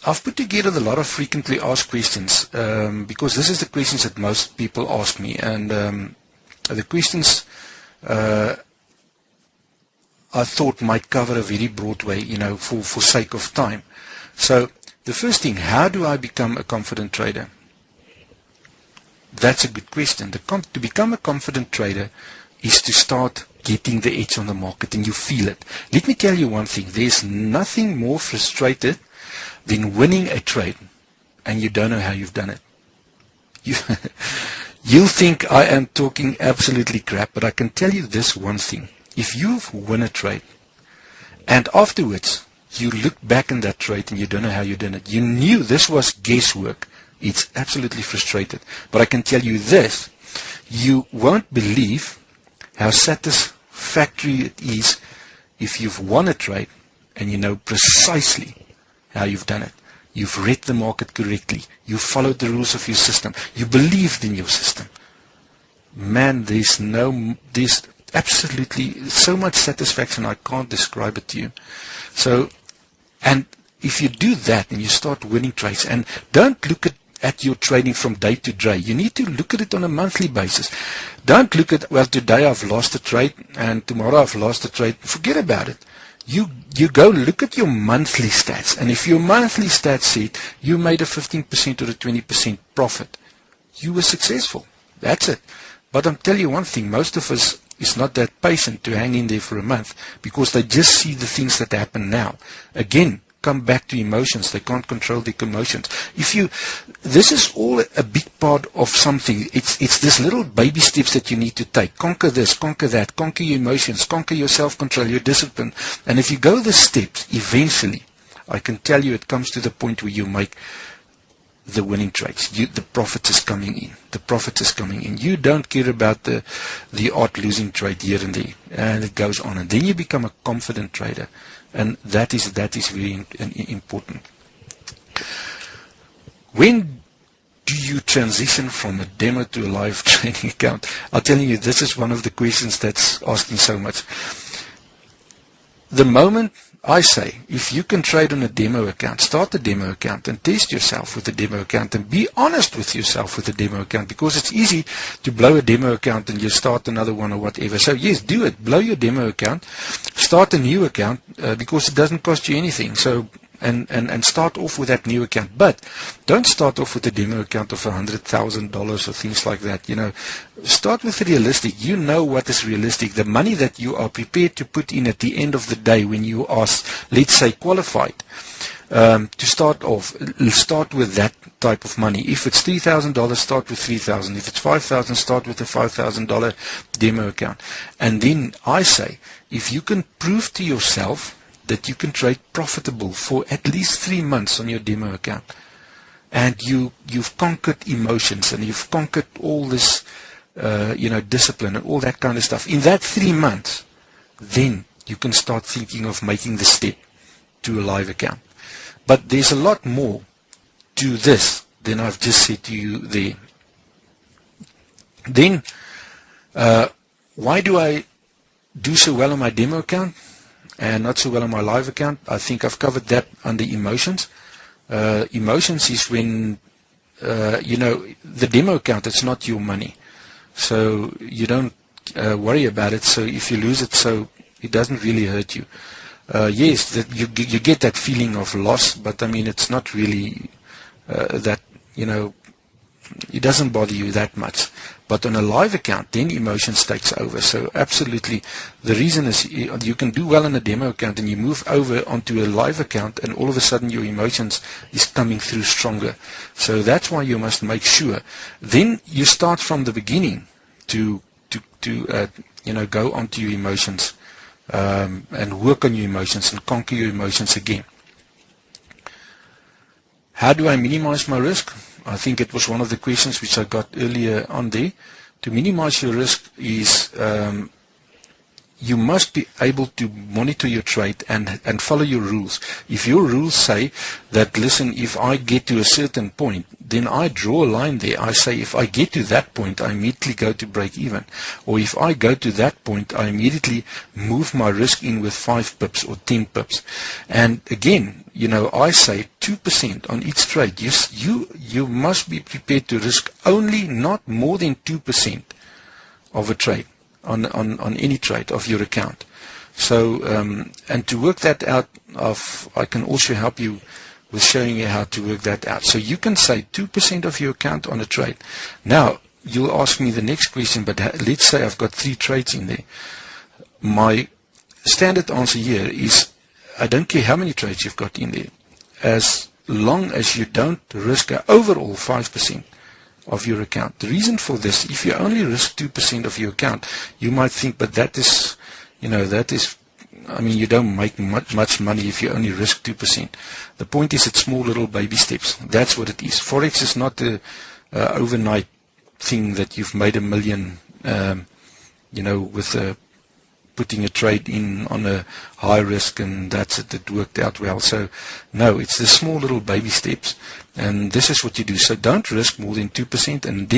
I've put together a lot of frequently asked questions because this is the questions that most people ask me, and the questions I thought might cover a very broad way, for sake of time. So the first thing, how do I become a confident trader? That's a good question. To become a confident trader is to start getting the edge on the market, and you feel it. Let me tell you one thing. There's nothing more frustrated than winning a trade and you don't know how you've done it. You'll think I am talking absolutely crap, but I can tell you this one thing. If you've won a trade and afterwards you look back in that trade and you don't know how you done it, you knew this was guesswork, it's absolutely frustrated. But I can tell you this, you won't believe how satisfactory it is if you've won a trade and you know precisely how you've done it. You've read the market correctly. You followed the rules of your system. You believed in your system. Man, there's absolutely so much satisfaction, I can't describe it to you. So, and if you do that and you start winning trades, and don't look at your trading from day to day. You need to look at it on a monthly basis. Don't look at, well, today I've lost a trade and tomorrow I've lost a trade. Forget about it. You go look at your monthly stats, and if your monthly stats said you made a 15% or a 20% profit, you were successful. That's it. But I'll tell you one thing, most of us is not that patient to hang in there for a month because they just see the things that happen now. Again, come back to emotions. They can't control their emotions. This is all a big part of something. It's this little baby steps that you need to take. Conquer this, conquer that, conquer your emotions, conquer your self-control, your discipline. And if you go the steps, eventually, I can tell you it comes to the point where you make the winning trades. The profit is coming in. The profit is coming in. You don't care about the odd losing trade here and there. And it goes on. And then you become a confident trader. And that is very important. When do you transition from a demo to a live trading account? I'll tell you, this is one of the questions that's asking so much. The moment I say, if you can trade on a demo account, start a demo account and test yourself with a demo account and be honest with yourself with a demo account, because it's easy to blow a demo account and you start another one or whatever. So yes, do it. Blow your demo account, start a new account because it doesn't cost you anything. So and start off with that new account. But don't start off with a demo account of $100,000 or things like that. Start with realistic. You know what is realistic. The money that you are prepared to put in at the end of the day when you are, let's say, qualified to start off. Start with that type of money. If it's $3,000, start with $3,000. If it's $5,000, start with a $5,000 demo account. And then I say, if you can prove to yourself that you can trade profitable for at least 3 months on your demo account, and you've conquered emotions and you've conquered all this discipline and all that kind of stuff, in that 3 months, then you can start thinking of making the step to a live account. But there's a lot more to this than I've just said to you there. Then why do I do so well on my demo account and not so well on my live account? I think I've covered that under emotions. Emotions is when, the demo account, it's not your money. So you don't worry about it. So if you lose it, so it doesn't really hurt you. Yes, that you get that feeling of loss, but I mean, it's not really that, it doesn't bother you that much. But on a live account, then emotions takes over. So absolutely, the reason is you can do well on a demo account and you move over onto a live account and all of a sudden your emotions is coming through stronger. So that's why you must make sure. Then you start from the beginning to go onto your emotions and work on your emotions and conquer your emotions again. How do I minimize my risk? I think it was one of the questions which I got earlier on there. To minimize your risk is you must be able to monitor your trade and follow your rules. If your rules say that, listen, if I get to a certain point, then I draw a line there. I say if I get to that point, I immediately go to break even. Or if I go to that point, I immediately move my risk in with 5 pips or 10 pips. And again, I say 2% on each trade. You must be prepared to risk only not more than 2% of a trade on any trade of your account. So, and to work that out, I can also help you with showing you how to work that out. So you can say 2% of your account on a trade. Now, you'll ask me the next question, but let's say I've got 3 trades in there. My standard answer here is, I don't care how many trades you've got in there, as long as you don't risk an overall 5% of your account. The reason for this, if you only risk 2% of your account, you might think, but that is, you don't make much money if you only risk 2%. The point is, it's small little baby steps. That's what it is. Forex is not a overnight thing that you've made $1 million, with putting a trade in on a high risk and that's it, it worked out well. So no, it's the small little baby steps, and this is what you do. So don't risk more than 2%, and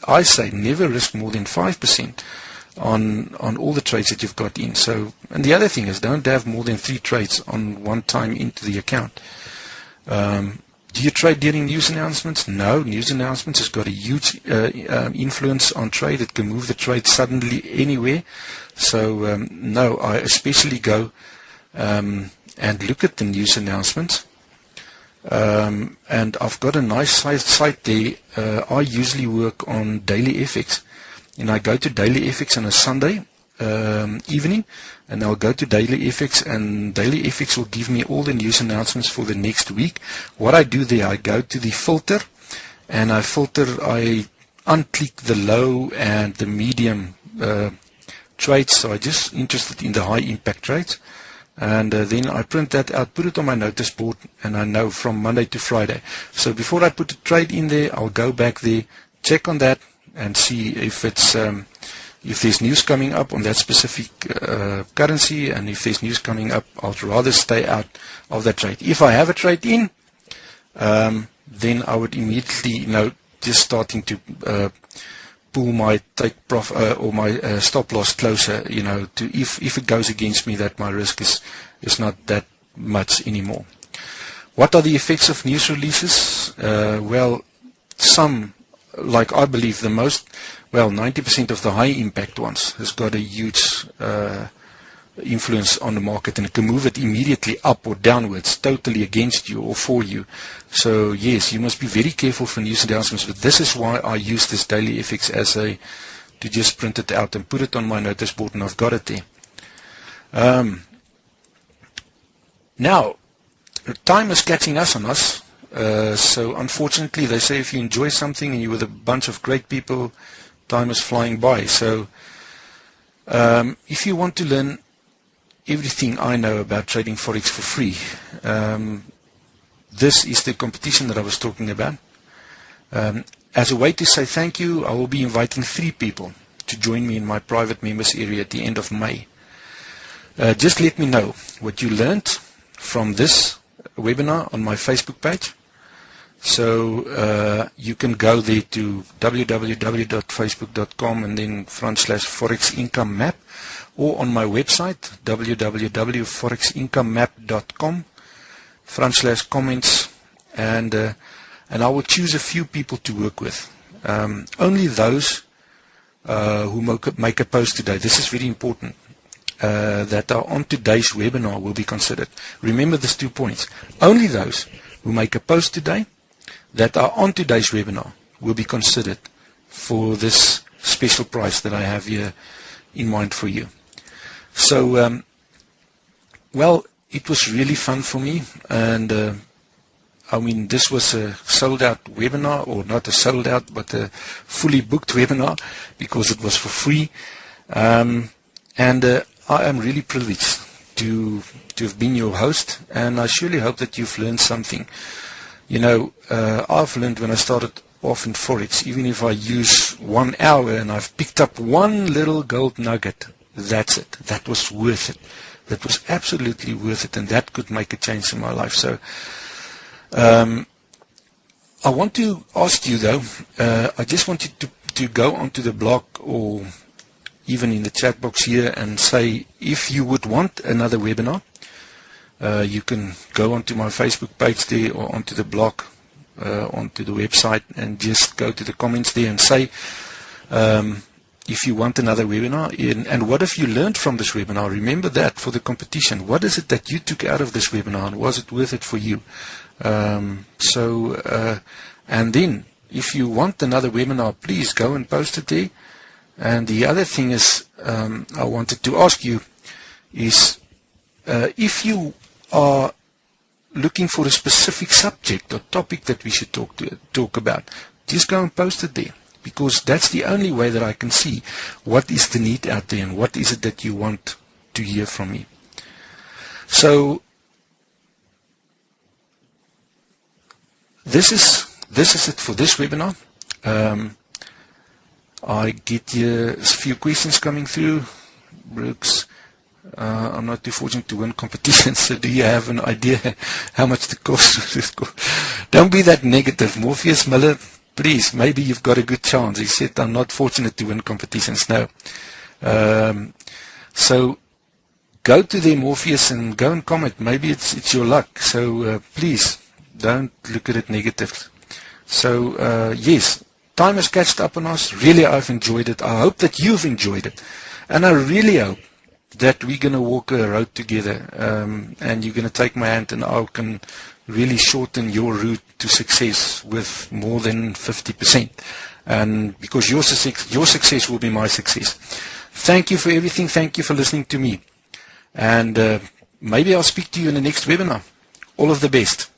I say never risk more than 5% on all the trades that you've got in. So, and the other thing is, don't have more than 3 trades on one time into the account. Do you trade during news announcements? No, news announcements has got a huge influence on trade. It can move the trade suddenly anywhere. So no, I especially go and look at the news announcements. And I've got a nice site there. I usually work on Daily FX, and I go to Daily FX on a Sunday evening, and I'll go to Daily FX, and Daily FX will give me all the news announcements for the next week. What I do there, I go to the filter, and I unclick the low and the medium trades. So I'm just interested in the high impact trades, and then I print that out, put it on my notice board, and I know from Monday to Friday. So before I put a trade in there, I'll go back there, check on that, and see if it's if there's news coming up on that specific currency, and if there's news coming up, I'll rather stay out of that trade. If I have a trade in, then I would immediately, just starting to pull my take profit or my stop loss closer, to if it goes against me, that my risk is not that much anymore. What are the effects of news releases? Well, some, like I believe the most, 90% of the high impact ones has got a huge influence on the market, and it can move it immediately up or downwards, totally against you or for you. So yes, you must be very careful for news announcements, but this is why I use this Daily FX to just print it out and put it on my notice board, and I've got it there. Now, time is catching us on us. So unfortunately, they say if you enjoy something and you're with a bunch of great people, time is flying by. So if you want to learn everything I know about trading Forex for free, this is the competition that I was talking about. As a way to say thank you, I will be inviting 3 people to join me in my private members area at the end of May. Just let me know what you learned from this webinar on my Facebook page. So you can go there to www.facebook.com and then /Forex Income Map, or on my website www.forexincommap.com /comments, and I will choose a few people to work with. Only those who make a post today, this is very important, that are on today's webinar will be considered. Remember these 2 points. Only those who make a post today that are on today's webinar will be considered for this special price that I have here in mind for you. So, it was really fun for me, and this was a sold-out webinar, or not a sold-out, but a fully booked webinar, because it was for free, and I am really privileged to have been your host, and I surely hope that you've learned something. I've learned when I started off in Forex, even if I use 1 hour and I've picked up one little gold nugget, that's it. That was worth it. That was absolutely worth it, and that could make a change in my life. So I want to ask you, though, I just want you to go onto the blog or even in the chat box here and say if you would want another webinar. You can go onto my Facebook page there, or onto the blog, onto the website, and just go to the comments there and say if you want another webinar, and what have you learned from this webinar. Remember that for the competition. What is it that you took out of this webinar, and was it worth it for you? And then if you want another webinar, please go and post it there. And the other thing is, I wanted to ask you is, if you are looking for a specific subject or topic that we should talk about, just go and post it there, because that's the only way that I can see what is the need out there and what is it that you want to hear from me. So this is it for this webinar. I get here a few questions coming through. Brooks, I'm not too fortunate to win competitions, so do you have an idea how much the cost is? Don't be that negative. Morpheus Miller, please, maybe you've got a good chance. He said, I'm not fortunate to win competitions. No. So go to the Morpheus and go and comment. Maybe it's your luck. So please, don't look at it negative. So yes, time has catched up on us. Really, I've enjoyed it. I hope that you've enjoyed it. And I really hope that we're going to walk a road together, and you're going to take my hand, and I can really shorten your route to success with more than 50%. And because your success will be my success. Thank you for everything. Thank you for listening to me. And maybe I'll speak to you in the next webinar. All of the best.